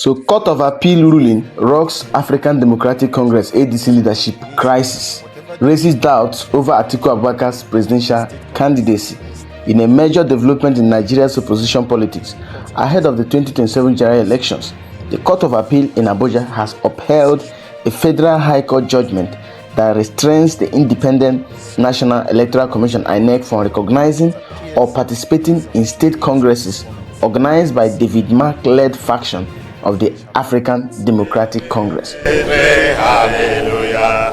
So, Court of Appeal ruling rocks African Democratic Congress ADC leadership crisis, raises doubts over Atiku Abubakar's presidential candidacy in a major development in Nigeria's opposition politics ahead of the 2027 general elections. The Court of Appeal in Abuja has upheld a federal high court judgment that restrains the Independent National Electoral Commission INEC from recognizing or participating in state congresses organized by David Mark-led faction of the African Democratic Congress. Hallelujah,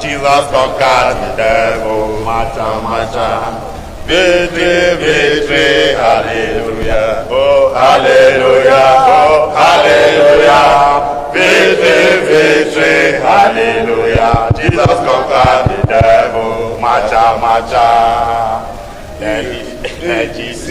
Jesus conquered the devil, macha. Victory, victory, hallelujah, oh hallelujah, oh hallelujah. Victory, victory, hallelujah, Jesus conquered the devil, macha. ADC,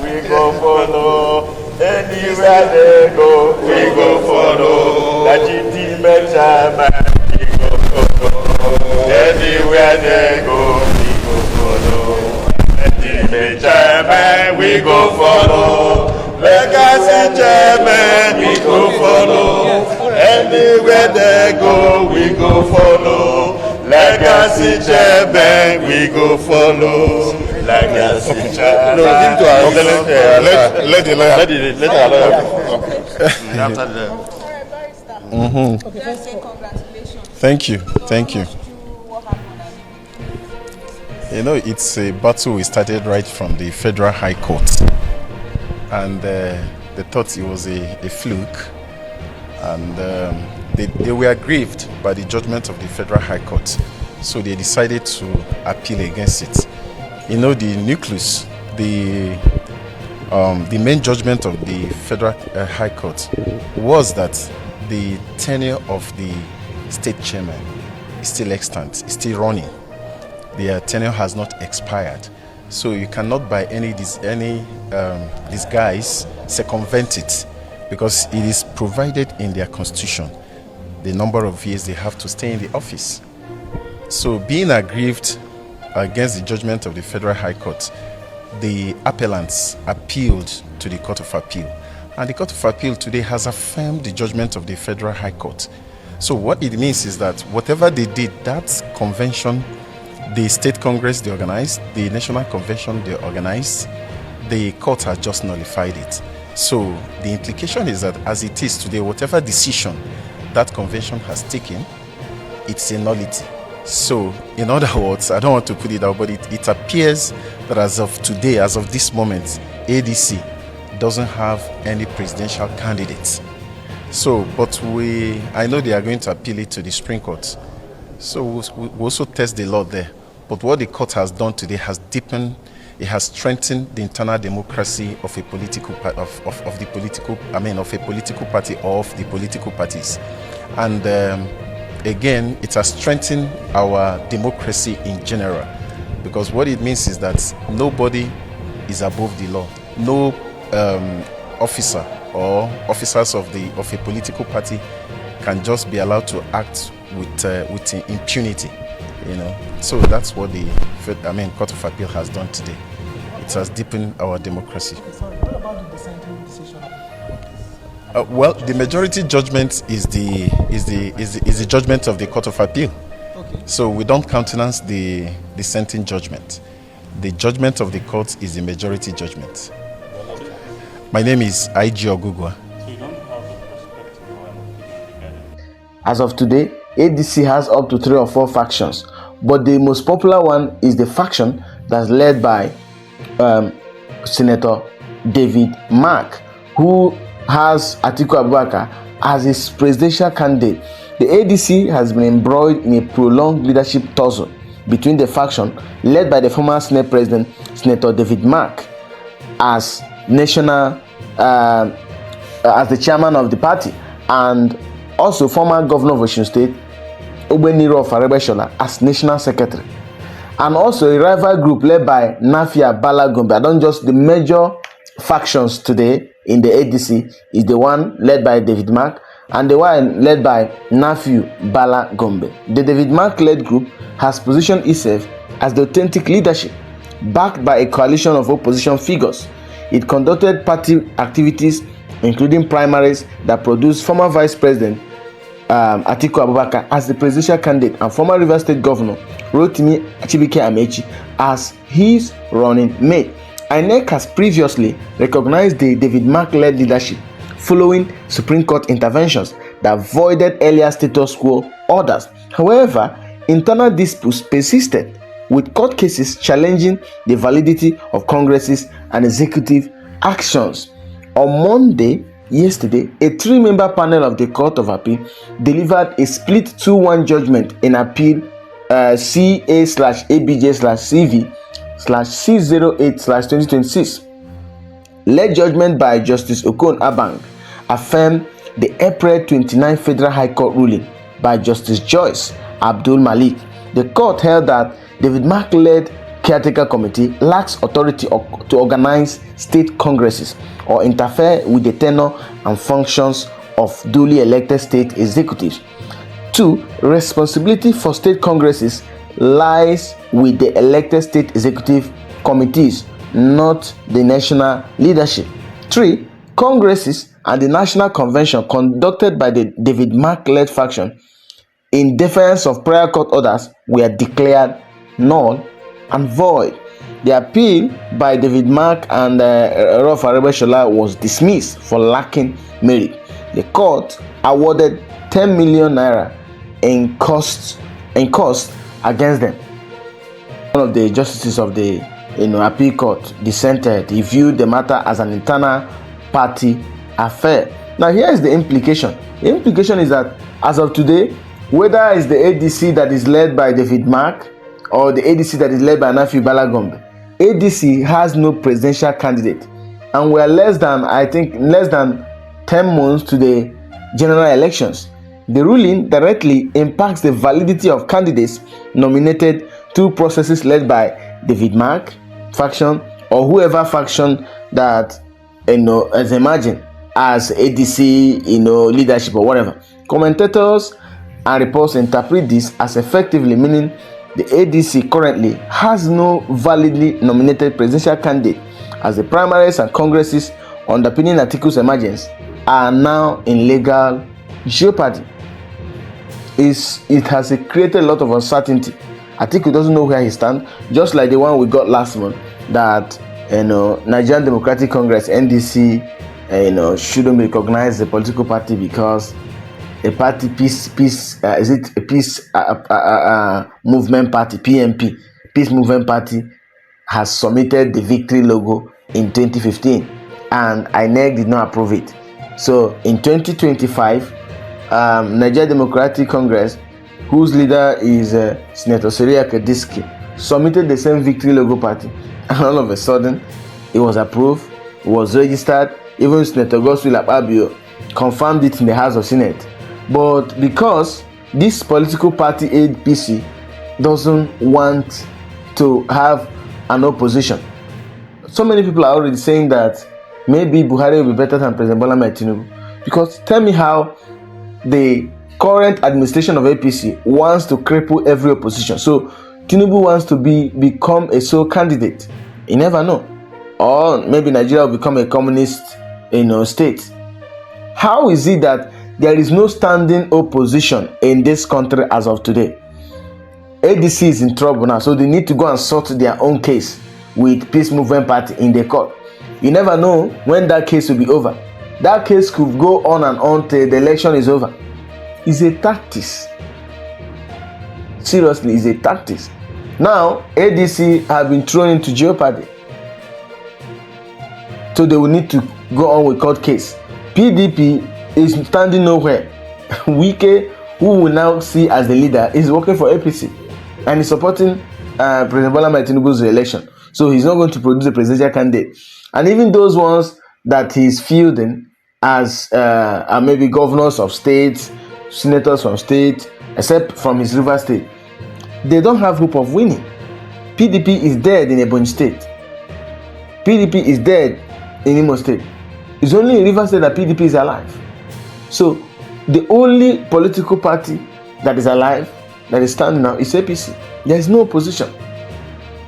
we go follow. Anywhere they go, we go follow. Legitimate chairman, we go follow. Anywhere they go, we go follow. Legitimate chairman, we go follow. Legacy chairman, we go follow. Anywhere they go, we go follow. Legacy chairman, we go follow. Legacy chairman. No, let the lawyer. After the. Congratulations. Thank you. You know, it's a battle we started right from the Federal High Court, and they thought it was a fluke, and they were aggrieved by the judgment of the Federal High Court, so they decided to appeal against it. You know, the nucleus, the main judgment of the Federal High Court was that the tenure of the state chairman is still extant, is still running. Their tenure has not expired, so you cannot by any disguise circumvent it, because it is provided in their constitution the number of years they have to stay in the office. So, being aggrieved against the judgment of the Federal High Court, the appellants appealed to the Court of Appeal, and the Court of Appeal today has affirmed the judgment of the Federal High Court. So what it means is that whatever they did, that convention, the state congress they organized, the national convention they organized, the court has just nullified it. So the implication is that as it is today, whatever decision that convention has taken, it's a nullity. So, in other words, I don't want to put it out, but it appears that as of today, as of this moment, ADC doesn't have any presidential candidates. So, but I know they are going to appeal it to the Supreme Court. So, we also test the law there. But what the court has done today has deepened, it has strengthened the internal democracy of a political party or of the political parties. And again, it has strengthened our democracy in general, because what it means is that nobody is above the law. No officer or officers of a political party can just be allowed to act with impunity. You know, so that's what the Court of Appeal has done today. It has deepened our democracy. Okay, sorry. What about the dissenting decision? Well, the majority judgment is the judgment of the Court of Appeal. Okay. So we don't countenance the dissenting judgment. The judgment of the court is the majority judgment. My name is IG Ogugwa. So you don't have a perspective for an opinion. As of today, ADC has up to 3 or 4 factions, but the most popular one is the faction that's led by Senator David Mark, who has Atiku Abubakar as his presidential candidate. The ADC has been embroiled in a prolonged leadership tussle between the faction led by the former Senate President Senator David Mark as national as the chairman of the party, and also former governor of Osun State Obeniro Farebeshola as national secretary, and also a rival group led by Nafiu, Bala, Gombe. The major factions today in the ADC is the one led by David Mark and the one led by Nafiu, Bala, Gombe. The David Mark-led group has positioned itself as the authentic leadership, backed by a coalition of opposition figures. It conducted party activities including primaries that produced former Vice President Atiku Abubakar as the presidential candidate and former Rivers State Governor Rotimi Amaechi as his running mate. INEC has previously recognized the David Mark-led leadership following Supreme Court interventions that voided earlier status quo orders. However, internal disputes persisted, with court cases challenging the validity of Congress's and executive actions. On Monday, yesterday, a three-member panel of the Court of Appeal delivered a split 2-1 judgment in appeal CA/ABJ/CV/C08/2026. Led judgment by Justice Okon Abang affirmed the April 29 Federal High Court ruling by Justice Joyce Abdul Malik. The court held that David Mark-led caretaker committee lacks authority to organize state congresses or interfere with the tenure and functions of duly elected state executives. 2. Responsibility for state congresses lies with the elected state executive committees, not the national leadership. 3. Congresses and the National Convention conducted by the David Mark-led faction in defiance of prior court orders were declared null and void. The appeal by David Mark and Rof Arebeshola was dismissed for lacking merit. The court awarded 10 million naira in costs against them. One of the justices of the appeal court dissented. He viewed the matter as an internal party affair. Now here is the implication. The implication is that as of today, whether it's the ADC that is led by David Mark or the ADC that is led by Nafiu Bala Gombe, ADC has no presidential candidate, and we are less than 10 months to the general elections. The ruling directly impacts the validity of candidates nominated through processes led by David Mark faction or whoever faction that as imagined as ADC leadership or whatever. Commentators and reports interpret this as effectively meaning the ADC currently has no validly nominated presidential candidate, as the primaries and congresses underpinning Atiku's emergence are now in legal jeopardy. It has created a lot of uncertainty. Atiku doesn't know where he stands, just like the one we got last month that Nigerian Democratic Congress (NDC) shouldn't be recognized as a political party because a party peace movement party PMP peace movement party has submitted the victory logo in 2015 and INEC did not approve it. So in 2025, Nigeria Democratic Congress, whose leader is Senator Seria Kediski, submitted the same victory logo party, and all of a sudden it was approved, it was registered. Even Senator Godswill Akpabio confirmed it in the House of Senate. But because this political party APC doesn't want to have an opposition, so many people are already saying that maybe Buhari will be better than President Bala Tinubu. Because tell me how the current administration of APC wants to cripple every opposition. So Tinubu wants to become a sole candidate. You never know. Or maybe Nigeria will become a communist state. How is it that there is no standing opposition in this country as of today? ADC is in trouble now, so they need to go and sort their own case with Peace Movement Party in the court. You never know when that case will be over. That case could go on and on till the election is over. It's a tactics. Seriously, it's a tactics. Now, ADC have been thrown into jeopardy. So they will need to go on with court case. PDP is standing nowhere. Wike, who we now see as the leader, is working for APC and is supporting President Bola Tinubu's re-election. So he's not going to produce a presidential candidate. And even those ones that he's fielding as maybe governors of states, senators from states, except from his river state, they don't have hope of winning. PDP is dead in Ebonyi State. PDP is dead in Imo State. It's only in River State that PDP is alive. So the only political party that is alive, that is standing now, is APC. There is no opposition.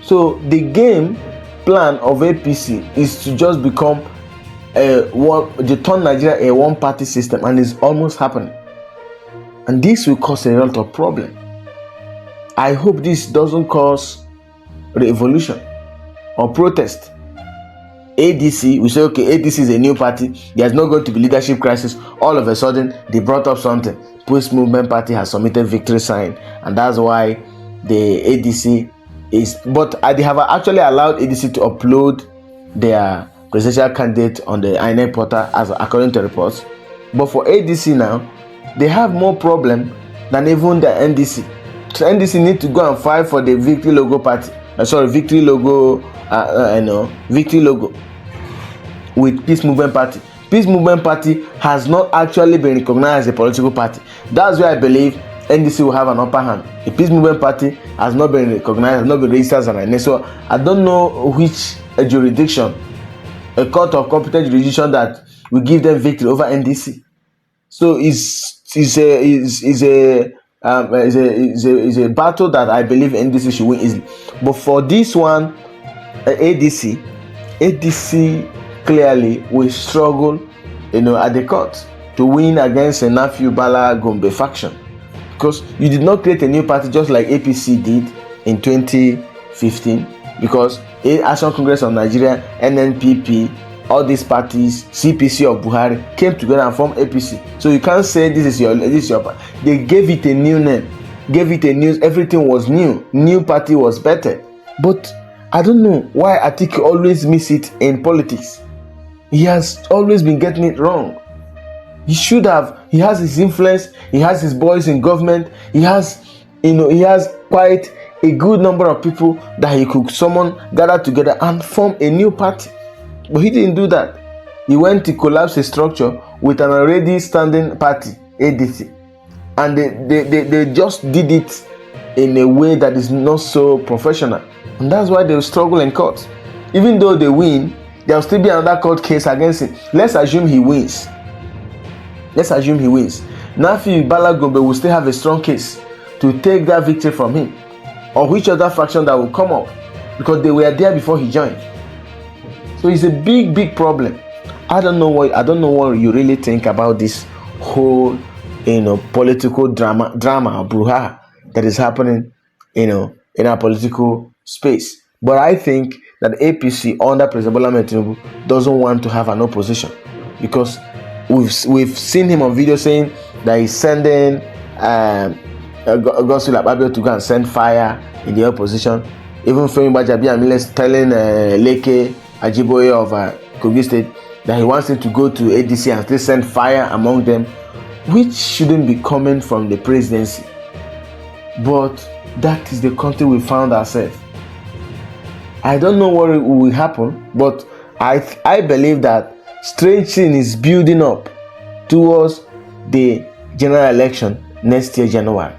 So the game plan of APC is to just become they turn Nigeria a one-party system, and it's almost happening. And this will cause a lot of problem. I hope this doesn't cause revolution or protest. ADC, we say, okay, ADC is a new party. There's not going to be leadership crisis. All of a sudden, they brought up something. Peace Movement Party has submitted victory sign, and that's why the ADC is. But they have actually allowed ADC to upload their presidential candidate on the INEC portal, as according to reports. But for ADC now, they have more problem than even the NDC. So NDC need to go and fight for the victory logo party. Victory logo. Victory logo with Peace Movement Party. Peace Movement Party has not actually been recognized as a political party. That's why I believe NDC will have an upper hand. The Peace Movement Party has not been recognized, has not been registered as an INEC. So I don't know which jurisdiction, a court of competent jurisdiction, that will give them victory over NDC. So it's a battle that I believe NDC should win easily. But for this one, ADC clearly will struggle, at the court to win against a Nafiu Bala Gombe faction, because you did not create a new party just like APC did in 2015. Because Action Congress of Nigeria, NNPP, all these parties, CPC of Buhari came together and formed APC. So you can't say this is your party. They gave it a new name, everything was new. New party was better. But I don't know why Atiku always miss it in politics. He has always been getting it wrong. He has his influence, he has his boys in government, he has quite a good number of people that he could gather together and form a new party. But he didn't do that. He went to collapse his structure with an already standing party, ADC. And they just did it in a way that is not so professional. And that's why they will struggle in court. Even though they win, there will still be another court case against him. Let's assume he wins. Nafiu Bala Gombe will still have a strong case to take that victory from him, or which other faction that will come up, because they were there before he joined. So it's a big problem. I don't know what you really think about this whole political drama or brouhaha that is happening in our political space. But I think that APC under President Bala Tinubu doesn't want to have an opposition, because we've seen him on video saying that he's sending Godswill Akpabio to go and send fire in the opposition. Even Femi Gbajabiamila is telling Leke Ajiboye of Kogi State that he wants him to go to ADC and still send fire among them, which shouldn't be coming from the presidency. But that is the country we found ourselves. I don't know what will happen, but I believe that strange thing is building up towards the general election next year, January.